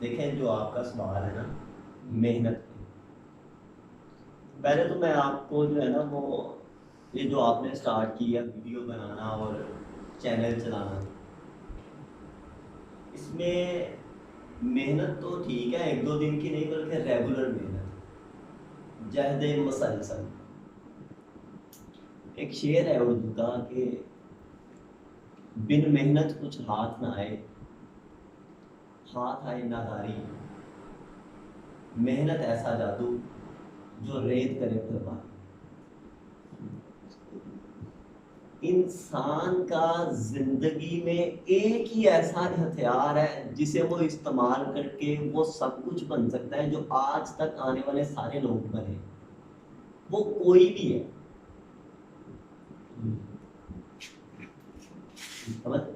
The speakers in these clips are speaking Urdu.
دیکھیں جو آپ کا سوال ہے نا محنت پہ، پہلے تو میں آپ کو جو ہے نا وہ یہ جو آپ نے اسٹارٹ کیا ویڈیو بنانا اور چینل چلانا، اس میں محنت تو ٹھیک ہے، ایک دو دن کی نہیں بلکہ ریگولر محنت، جہد مسلسل۔ ایک شعر ہے اردو کا کہ بن محنت کچھ ہاتھ نہ آئے، ہاتھ آئے ناداری، محنت ایسا جادو جو ریت کرے پرواہ۔ انسان کا زندگی میں ایک ہی ایسا ہتھیار ہے جسے وہ استعمال کر کے وہ سب کچھ بن سکتا ہے جو آج تک آنے والے سارے لوگ بنے، وہ کوئی بھی ہے۔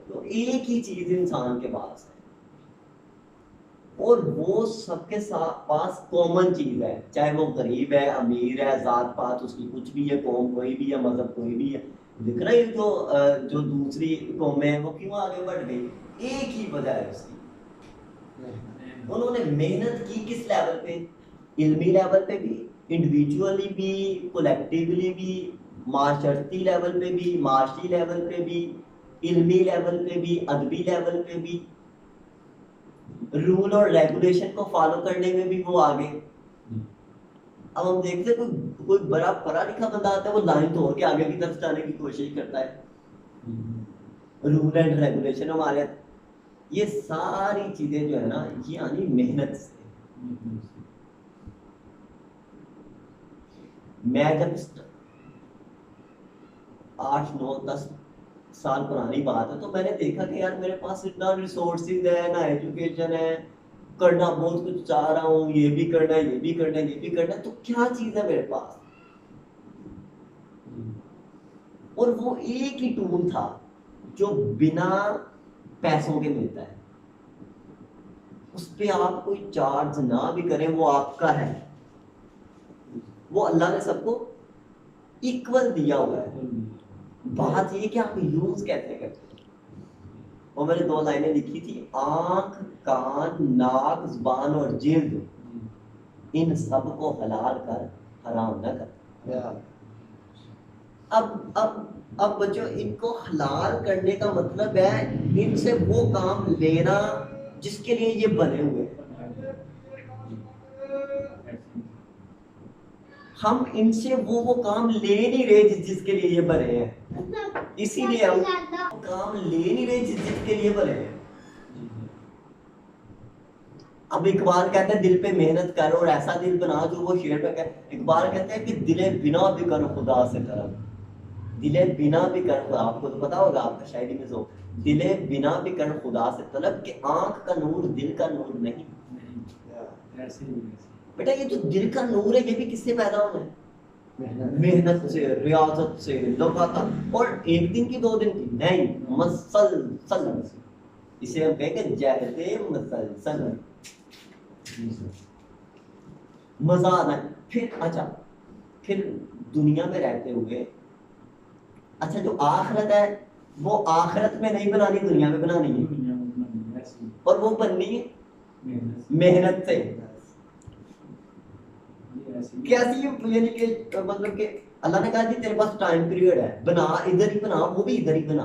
تو ایک ہی چیز انسان کے پاس ہے اور وہ سب کے پاس کامن چیز ہے، چاہے وہ غریب ہے، امیر ہے، ذات پات اس کی کچھ بھی ہے، قوم کوئی بھی ہے، مذہب کوئی بھی ہے۔ دیکھ رہے جو جو دوسری قومیں ہیں وہ کیوں آگے بڑھ گئی؟ ایک ہی وجہ ہے اس کی، انہوں نے محنت کی کس لیول پہ؟ علمی لیول پہ بھی، انڈیویجولی بھی، کولیکٹیولی بھی، معاشرتی لیول پہ بھی، معاشی لیول پہ بھی، علمی لیول پہ بھی، ادبی لیول پہ بھی، رول اور ریگولیشن کو فالو کرنے میں بھی وہ آگے۔ اب ہم دیکھتے ہیں کوئی بڑا پڑھا لکھا بندہ آتا ہے وہ لائن توڑ کے آگے کی طرف جانے کی کوشش کرتا ہے، رول اینڈ ریگولیشن ہمارے، یہ ساری چیزیں جو ہے نا یہ آنی محنت سے۔ میں جب 8 9 10 سال پرانی بات ہے تو میں نے دیکھا کہ یار میرے پاس اتنا ریسورسز ہے، نہ ایجوکیشن ہے، کرنا بہت کچھ چاہ رہا ہوں، یہ بھی کرنا ہے، یہ بھی کرنا ہے، یہ بھی کرنا ہے، تو کیا چیز ہے میرے پاس؟ اور وہ ایک ہی ٹول تھا جو بنا پیسوں کے ملتا ہے، اس پہ آپ کوئی چارج نہ بھی کریں وہ آپ کا ہے، وہ اللہ نے سب کو ایکول دیا ہوا ہے۔ بات یہ کہ آپ یوز کیسے کرتے ہیں۔ اور میں نے 2 لائنیں لکھی تھی، آنکھ، کان، ناک، زبان اور جلد، ان سب کو حلال کر، حرام نہ کر۔ اب بچوں ان کو حلال کرنے کا مطلب ہے ان سے وہ کام لینا جس کے لیے یہ بنے ہوئے ہیں۔ ہم ان سے وہ کام لے نہیں رہے جس کے لیے یہ بنے ہیں، اسی لیے ہم کام لے نہیں رہے جس کے لیے بنے ہیں۔ اب اقبال کہتے ہیں دل پہ محنت کر اور ایسا دل بنا جو وہ شعر پہ کہتے، اقبال کہتے ہیں کہ دلے بنا بھی کر خدا سے طلب، دلے بنا بھی کر خدا، آپ کو تو پتا ہوگا آپ کا شاعری میں جو دلے بنا بھی کر خدا سے طلب، کہ آنکھ کا نور دل کا نور نہیں۔ بیٹا یہ جو دل کا نور ہے یہ بھی کس سے پیدا ہونا ہے؟ محنت سے، ریاضت سے، لگاتار، اور ایک دن کی 2 دن کی نہیں، مسلسل۔ اسے ہم کہیں گے جہدے مسلسل، مزہ آنا ہے۔ پھر اچھا، پھر دنیا میں رہتے ہوئے اچھا جو آخرت ہے وہ آخرت میں نہیں بنانی، دنیا میں بنانی ہے، اور وہ بننی ہے محنت سے۔ کیسی یعنی کہ مطلب کہ اللہ نے کہا جی تیرے پاس ٹائم پیریڈ ہے، بنا ادھر ہی بنا، وہ بھی ادھر ہی بنا۔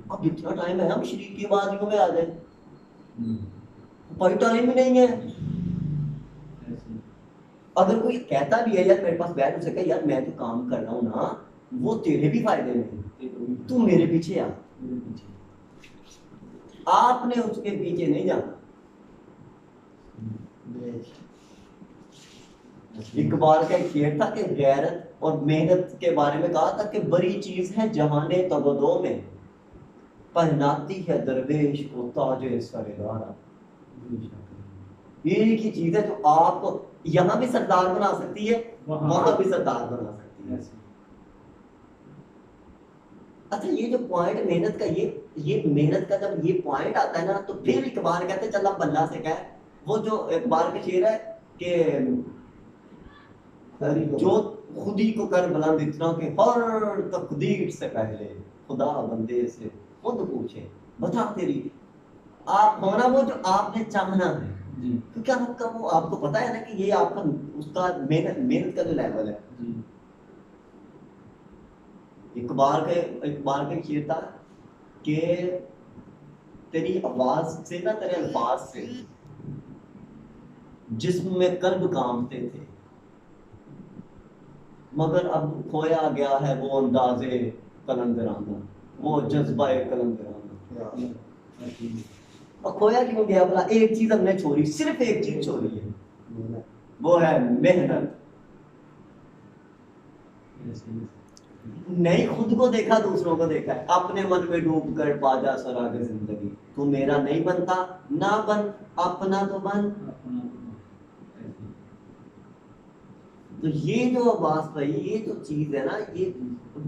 اب اتنا ٹائم ہے ہم شریک کی بازیوں میں آ جائیں، کوئی ٹائم ہی نہیں ہے۔ اگر کوئی کہتا بھی ہے یار میرے پاس بیٹھ اسے کہ یار میں جو کام کر رہا ہوں نا وہ تیرے بھی فائدے میں، تو میرے پیچھے آ، آپ نے اس کے پیچھے نہیں جانا۔ اقبال کا ایک شعر تھا کہ غیرت اور محنت کے بارے میں کہا تھا کہ بڑی چیز ہے جہان تبدو میں، پہناتی ہے درویش کو تاج سردارا۔ ایک ہی چیز ہے جو آپ کو یہاں بھی سردار بنا سکتی ہے، وہاں بھی سردار بنا سکتی ہے۔ اچھا یہ جو پوائنٹ محنت کا، یہ محنت کا جب یہ پوائنٹ آتا ہے نا تو پھر اقبال کہتے ہیں چل اب اللہ سے کہہ، وہ جو اقبال کا شعر ہے کہ جو خود ہی کو کر بلند اتنا کہ ہر تقدیر سے پہلے خدا بندے سے خود پوچھے بتا تیری آپ ہونا وہ جو آپ نے چاہنا ہے، جی کیونکہ آپ کا وہ آپ کو پتا ہے نا کہ یہ آپ کا اس کا محنت کا جو لیول ہے. جی اقبال کا ایک شعر تھا کہ تیری آواز سے نا، تیرے الفاظ سے جسم میں قلب کامتے تھے، مگر اب کھویا گیا ہے وہ انداز قلندرانہ، وہ جذبہ قلندرانہ. اور کھویا کیوں گیا بلا؟ ایک چیز ہم نے چھوڑی، صرف ایک چیز چھوڑی ہے، وہ ہے محنت. نہیں خود کو دیکھا دوسروں کو دیکھا ہے، اپنے من میں ڈوب کر پاجا سراغ زندگی. تو میرا نہیں بنتا نہ بن، اپنا تو بن. تو یہ جو عباس بھائی یہ جو چیز ہے نا، یہ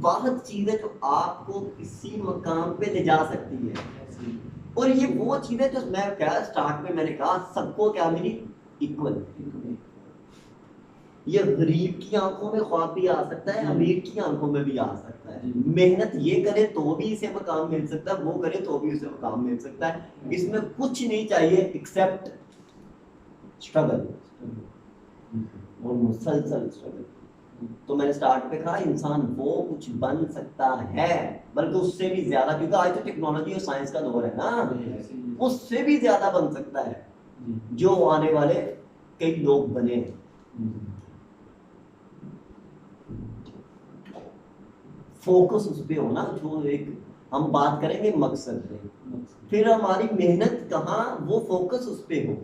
واحد چیز ہے جو آپ کو کسی مقام پہ لے جا سکتی ہے. اور یہ وہ چیز ہے جو میں کہا اسٹارٹ میں نے کہا سب کو کیا ملی؟ ایکول. یہ غریب کی آنکھوں میں خواب بھی آ سکتا ہے، امیر کی آنکھوں میں بھی آ سکتا ہے. محنت یہ کرے تو بھی اسے مقام مل سکتا ہے، وہ کرے تو بھی اسے مقام مل سکتا ہے. اس میں کچھ نہیں چاہیے ایکسپٹ اسٹرگل اور مسلسل اسٹرگل. تو میں نے اسٹارٹ پہ کہا انسان وہ کچھ بن سکتا ہے، بلکہ اس سے بھی زیادہ، کیونکہ آج تو ٹیکنالوجی اور سائنس کا دور ہے نا، اس سے بھی زیادہ بن سکتا ہے جو آنے والے کئی لوگ بنے ہیں. فوکس اس پہ ہونا، جو ایک ہم بات کریں گے مقصد پہ، پھر ہماری محنت کہاں، وہ فوکس اس پہ ہو.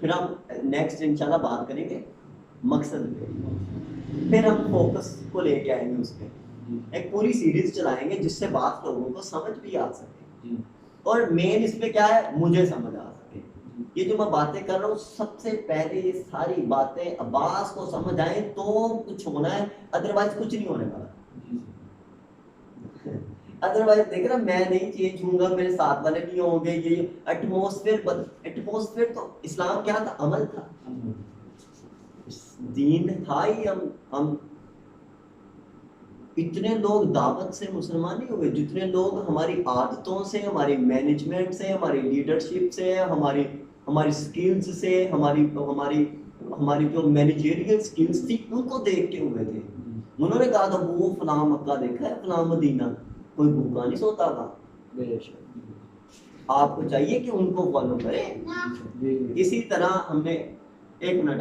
پھر ہم نیکسٹ انشاءاللہ بات کریں گے مقصد پہ، پھر ہم فوکس کو لے کے آئیں گے اس پہ. ایک پوری سیریز چلائیں گے جس سے بات لوگوں کو سمجھ بھی آ سکے، اور مین اس پہ کیا ہے مجھے سمجھ آ سکے. یہ جو میں باتیں کر رہا ہوں سب سے پہلے یہ ساری باتیں عباس کو سمجھ آئیں تو کچھ ہونا ہے، ادروائز کچھ نہیں ہونے والا. ادروائز دیکھ رہا میں نہیں چینج ہوں گا، میرے ساتھ والے نہیں ہوں گے. یہ ایٹموسفیئر تو اسلام کیا تھا؟ عمل تھا، دین تھا ہی. ہم اتنے لوگ دعوت سے مسلمان نہیں ہوئے جتنے لوگ ہماری عادتوں سے، ہماری مینجمنٹ سے، ہماری لیڈرشپ سے، ہماری سکلز سے، ہماری جو مینیجریل سکلز تھی ان کو دیکھ کے ہوئے تھے. انہوں نے کہا تھا وہ فلاں مکہ دیکھا ہے، فلاں مدینہ، کوئی بھوکا نہیں سوتا تھا. آپ کو چاہیے کہ ان کو فالو کریں. اسی طرح ہم نے ایک منٹ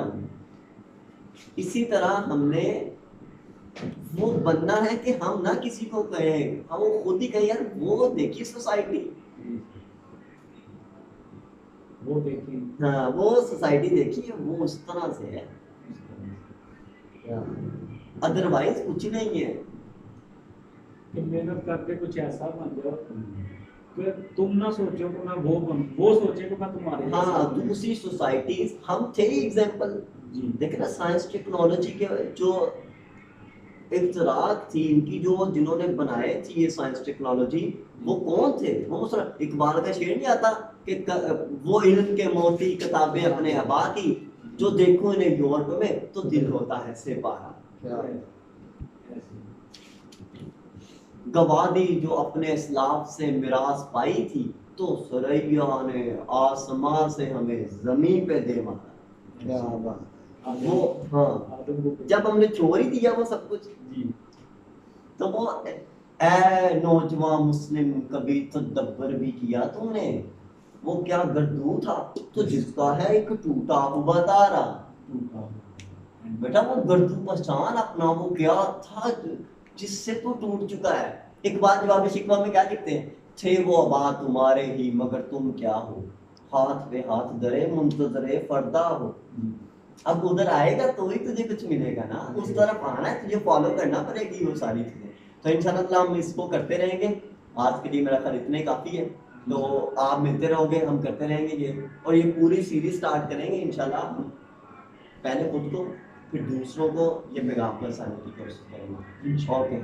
اسی طرح ہم نے وہ بننا ہے کہ ہم نہ کسی کو کہیں، ہم وہ خود ہی کہیں یار وہ دیکھیے سوسائٹی، وہ دیکھیے، ہاں وہ سوسائٹی دیکھیے وہ اس طرح سے ہے، ادروائز کچھ نہیں ہے. کہ محنت کر کے کچھ ایسا بن جاؤ کہ تم نہ سوچو کہ میں وہ بنوں، وہ سوچے کہ میں تمہارے. ہاں دوسری سوسائٹیز ہم تھے ہی ایگزامپل. دیکھیں نا سائنس ٹیکنالوجی کے جو اختراعات تھی ان کی، جو جنہوں نے بنائے تھی یہ سائنس ٹیکنالوجی، وہ کون تھے؟ وہ اقبال کا شعر نہیں آتا کہ وہ علم کے موتی کتابیں اپنے ابا کی، جو دیکھو انہیں یورپ میں تو دل ہوتا ہے سپاہا. گوادی جو اپنے اسلاف سے میراث پائی تھی، تو سریا نے آسمان سے ہمیں زمین پہ دے مارا. وہ ہاں جب ہم نے چوری دیا وہ سب کچھ، تو وہ اے نوجوان مسلم کبھی تدبر بھی کیا تم نے، وہ کیا گردو تھا تو جس کا ہے ایک ٹوٹا ہوا تارا. بیٹا وہ گردو پہچان اپنا، وہ کیا تھا جس سے تو ٹوٹ چکا ہے. ایک بات جواب شکوہ میں کیا لکھتے ہیں؟ تھے وہ آبا تمہارے ہی مگر تم کیا ہو، ہاتھ پہ ہاتھ درے منتظر فردا ہو. اب ادھر آئے گا تو ہی تجھے کچھ ملے گا نا، اس طرف آنا ہے، تجھے فالو کرنا پڑے گی وہ ساری چیزیں. تو انشاءاللہ ہم اس کو کرتے رہیں گے. آج کے لیے میرا خیال اتنے کافی ہے. تو آپ ملتے رہو گے، ہم کرتے رہیں گے یہ، اور یہ پوری سیریز سٹارٹ کریں گے انشاءاللہ. ہم پہلے خود کو پھر دوسروں کو یہ پیغام پہنچانے کی کوشش کریں گے. اوکے.